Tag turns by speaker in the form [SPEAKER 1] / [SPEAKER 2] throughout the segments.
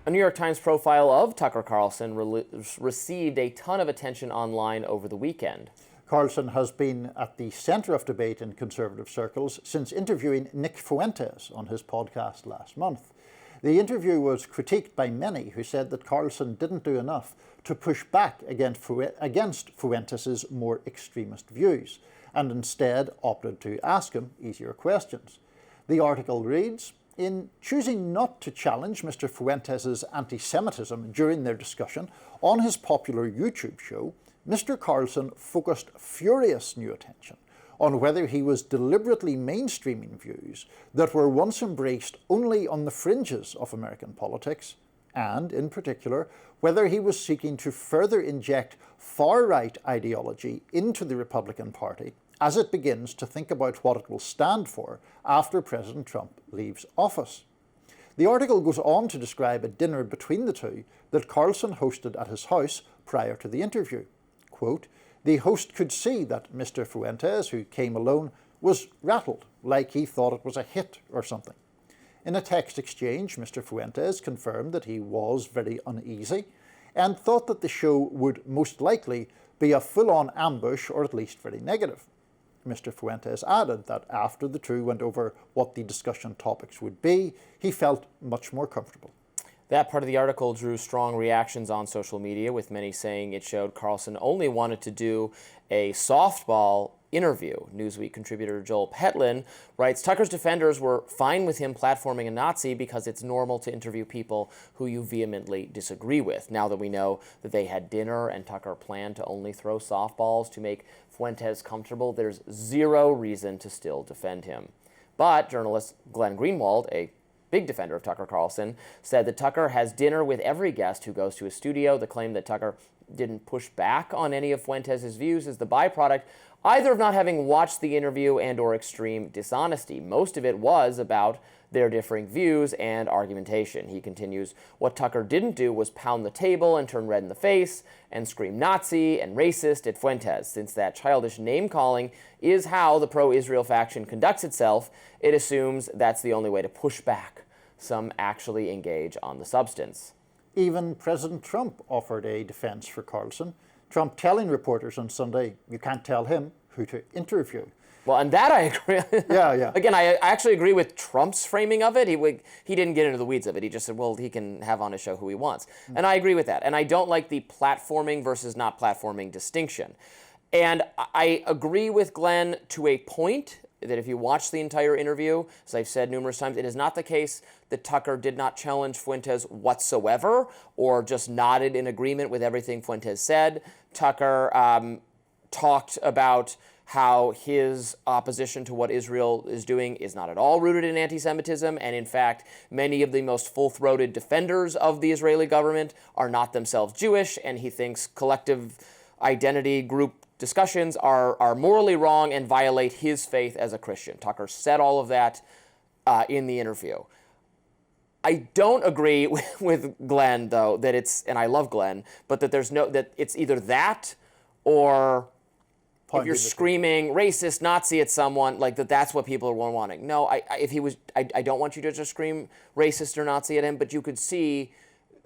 [SPEAKER 1] A New York Times profile of Tucker Carlson received a ton of attention online over the weekend.
[SPEAKER 2] Carlson has been at the centre of debate in conservative circles since interviewing Nick Fuentes on his podcast last month. The interview was critiqued by many who said that Carlson didn't do enough to push back against Fuentes' more extremist views, and instead opted to ask him easier questions. The article reads, "In choosing not to challenge Mr. Fuentes' anti-Semitism during their discussion on his popular YouTube show, Mr. Carlson focused furious new attention on whether he was deliberately mainstreaming views that were once embraced only on the fringes of American politics, and, in particular, whether he was seeking to further inject far-right ideology into the Republican Party as it begins to think about what it will stand for after President Trump leaves office." The article goes on to describe a dinner between the two that Carlson hosted at his house prior to the interview. Quote, "The host could see that Mr. Fuentes, who came alone, was rattled, like he thought it was a hit or something. In a text exchange, Mr. Fuentes confirmed that he was very uneasy and thought that the show would most likely be a full-on ambush or at least very negative. Mr. Fuentes added that after the two went over what the discussion topics would be, he felt much more comfortable."
[SPEAKER 1] That part of the article drew strong reactions on social media, with many saying it showed Carlson only wanted to do a softball interview. Newsweek contributor Joel Petlin writes, "Tucker's defenders were fine with him platforming a Nazi because it's normal to interview people who you vehemently disagree with. Now that we know that they had dinner and Tucker planned to only throw softballs to make Fuentes comfortable, there's zero reason to still defend him." But journalist Glenn Greenwald, a big defender of Tucker Carlson, said that Tucker has dinner with every guest who goes to his studio. The claim that Tucker didn't push back on any of Fuentes' views is the byproduct either of not having watched the interview and or extreme dishonesty. Most of it was about their differing views and argumentation. He continues, "What Tucker didn't do was pound the table and turn red in the face and scream Nazi and racist at Fuentes. Since that childish name-calling is how the pro-Israel faction conducts itself, it assumes that's the only way to push back. Some actually engage on the substance."
[SPEAKER 2] Even President Trump offered a defense for Carlson, Trump telling reporters on Sunday, "You can't tell him who to interview."
[SPEAKER 1] Well, and that I agree.
[SPEAKER 2] Yeah.
[SPEAKER 1] Again, I actually agree with Trump's framing of it. He didn't get into the weeds of it. He just said, well, he can have on his show who he wants. And I agree with that. And I don't like the platforming versus not platforming distinction. And I agree with Glenn to a point that if you watch the entire interview, as I've said numerous times, it is not the case that Tucker did not challenge Fuentes whatsoever or just nodded in agreement with everything Fuentes said. Tucker talked about how his opposition to what Israel is doing is not at all rooted in anti-Semitism, and in fact, many of the most full-throated defenders of the Israeli government are not themselves Jewish, and he thinks collective identity group discussions are morally wrong and violate his faith as a Christian. Tucker said all of that in the interview. I don't agree with Glenn, though, that it's, and I love Glenn, but that that it's either that or if you're screaming racist Nazi at someone, like that's what people are wanting. No, I don't want you to just scream racist or Nazi at him, but you could see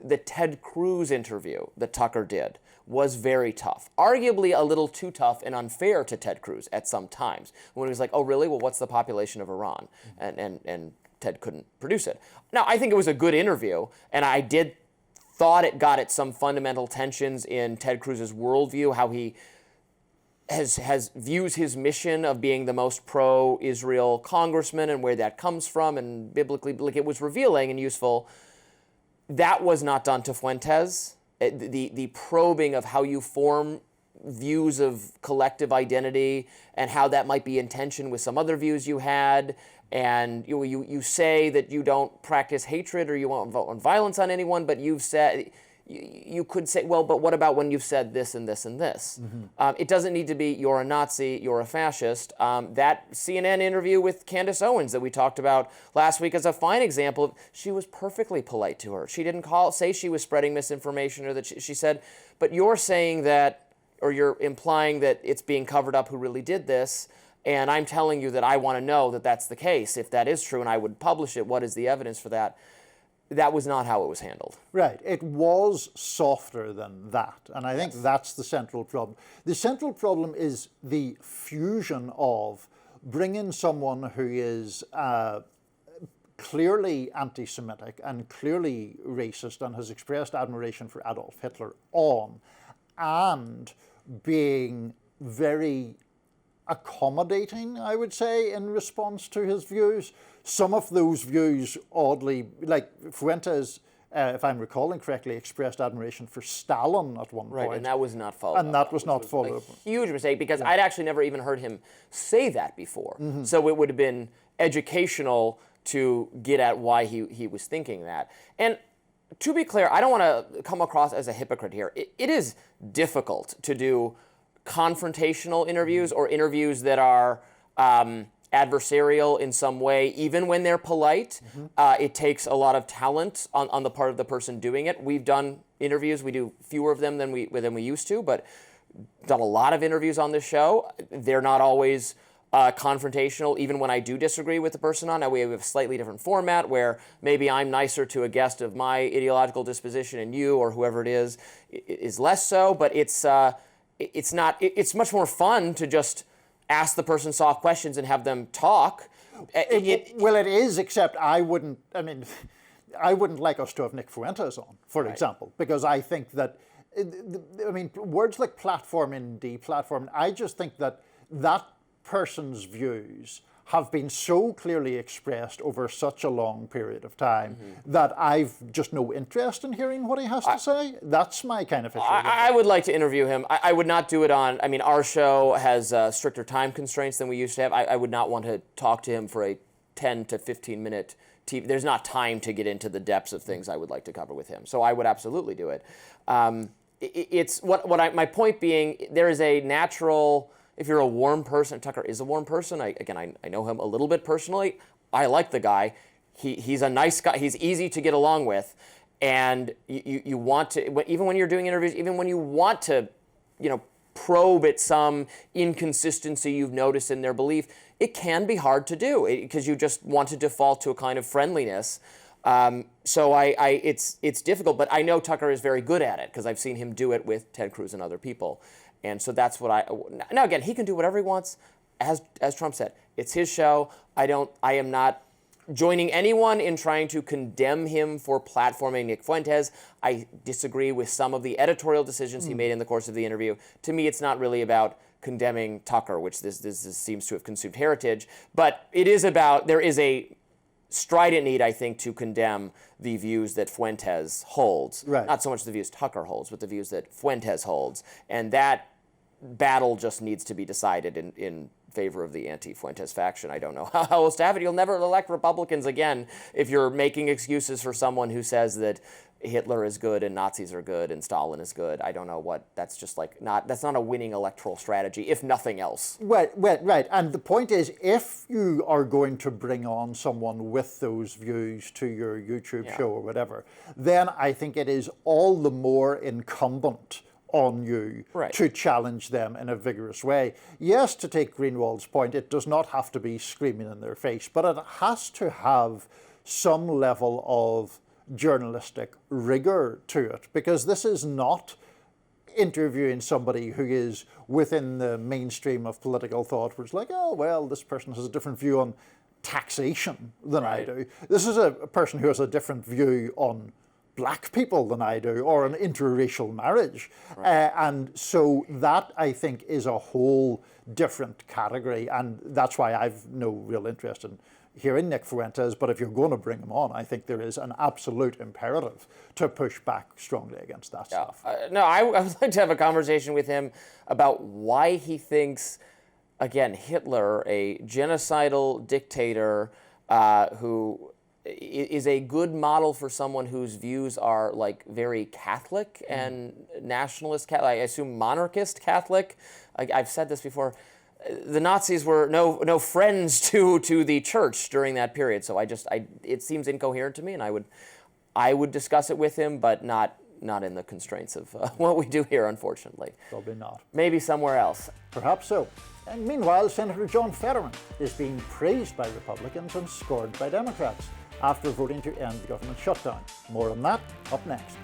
[SPEAKER 1] the Ted Cruz interview that Tucker did was very tough, arguably a little too tough and unfair to Ted Cruz at some times, when he was like, oh, really? Well, what's the population of Iran? And Ted couldn't produce it. Now, I think it was a good interview, and I thought it got at some fundamental tensions in Ted Cruz's worldview, how he views his mission of being the most pro-Israel congressman and where that comes from, and biblically, like, it was revealing and useful. That was not done to Fuentes. The probing of how you form views of collective identity and how that might be in tension with some other views you had, and you say that you don't practice hatred or you won't vote on violence on anyone, but you've said, you could say, well, but what about when you've said this and this and this? Mm-hmm. It doesn't need to be you're a Nazi, you're a fascist. That CNN interview with Candace Owens that we talked about last week is a fine example of, she was perfectly polite to her. She didn't say she was spreading misinformation, or that she said, but you're saying that, or you're implying that it's being covered up who really did this, and I'm telling you that I want to know that that's the case. If that is true and I would publish it, what is the evidence for that? that was not how it was handled.
[SPEAKER 2] Right. It was softer than that. And I think that's the central problem. The central problem is the fusion of bringing someone who is clearly anti-Semitic and clearly racist and has expressed admiration for Adolf Hitler on, and being very accommodating, I would say, in response to his views. Some of those views, oddly, like Fuentes, if I'm recalling correctly, expressed admiration for Stalin at one point.
[SPEAKER 1] Right, and that was not followed
[SPEAKER 2] And that was not followed up.
[SPEAKER 1] Huge mistake, because I'd actually never even heard him say that before. So it would have been educational to get at why he was thinking that. And to be clear, I don't want to come across as a hypocrite here. It is difficult to do confrontational interviews or interviews that are adversarial in some way, even when they're polite. It takes a lot of talent on the part of the person doing it. We've done interviews. We do fewer of them than we used to, but done a lot of interviews on this show. They're not always confrontational, even when I do disagree with the person on. Now we have a slightly different format where maybe I'm nicer to a guest of my ideological disposition and you or whoever it is less so, but it's much more fun to just ask the person soft questions and have them talk.
[SPEAKER 2] Well, it is, except I wouldn't like us to have Nick Fuentes on, for example, because I think that, words like platform and deplatform, I just think that person's views have been so clearly expressed over such a long period of time that I've just no interest in hearing what he has to say. That's my kind of issue.
[SPEAKER 1] I would like to interview him. I would not do it on, our show has stricter time constraints than we used to have. I would not want to talk to him for a 10 to 15 minute TV. There's not time to get into the depths of things I would like to cover with him. So I would absolutely do it. My point being, there is a natural, if you're a warm person, Tucker is a warm person. I know him a little bit personally. I like the guy. He's a nice guy. He's easy to get along with. And you want to, even when you're doing interviews, even when you want to, probe at some inconsistency you've noticed in their belief, it can be hard to do because you just want to default to a kind of friendliness. So it's difficult, but I know Tucker is very good at it because I've seen him do it with Ted Cruz and other people. And so that's what now again, he can do whatever he wants. As Trump said, it's his show. I am not joining anyone in trying to condemn him for platforming Nick Fuentes. I disagree with some of the editorial decisions he made in the course of the interview. To me, it's not really about condemning Tucker, which this seems to have consumed heritage, but it is about, there is a strident need, I think, to condemn the views that Fuentes holds.
[SPEAKER 2] Right.
[SPEAKER 1] Not so much the views Tucker holds, but the views that Fuentes holds. And that battle just needs to be decided in favor of the anti-Fuentes faction. I don't know how else to have it. You'll never elect Republicans again if you're making excuses for someone who says that Hitler is good and Nazis are good and Stalin is good. I don't know what, that's just that's not a winning electoral strategy, if nothing else.
[SPEAKER 2] Right. And the point is, if you are going to bring on someone with those views to your YouTube show or whatever, then I think it is all the more incumbent on you to challenge them in a vigorous way. Yes, to take Greenwald's point, it does not have to be screaming in their face, but it has to have some level of journalistic rigor to it, because this is not interviewing somebody who is within the mainstream of political thought, where it's like, oh, well, this person has a different view on taxation than I do. This is a person who has a different view on black people than I do, or an interracial marriage. And so that, I think, is a whole different category, and that's why I've no real interest in hearing Nick Fuentes, but if you're going to bring him on, I think there is an absolute imperative to push back strongly against that stuff.
[SPEAKER 1] No, I would like to have a conversation with him about why he thinks, again, Hitler, a genocidal dictator who is a good model for someone whose views are like very Catholic and nationalist Catholic, I assume monarchist Catholic. I've said this before. The Nazis were no friends to the church during that period, so it seems incoherent to me, and I would discuss it with him, but not in the constraints of what we do here, unfortunately.
[SPEAKER 2] Probably not.
[SPEAKER 1] Maybe somewhere else.
[SPEAKER 2] Perhaps so. And meanwhile, Senator John Fetterman is being praised by Republicans and scorned by Democrats. after voting to end the government shutdown. More on that up next.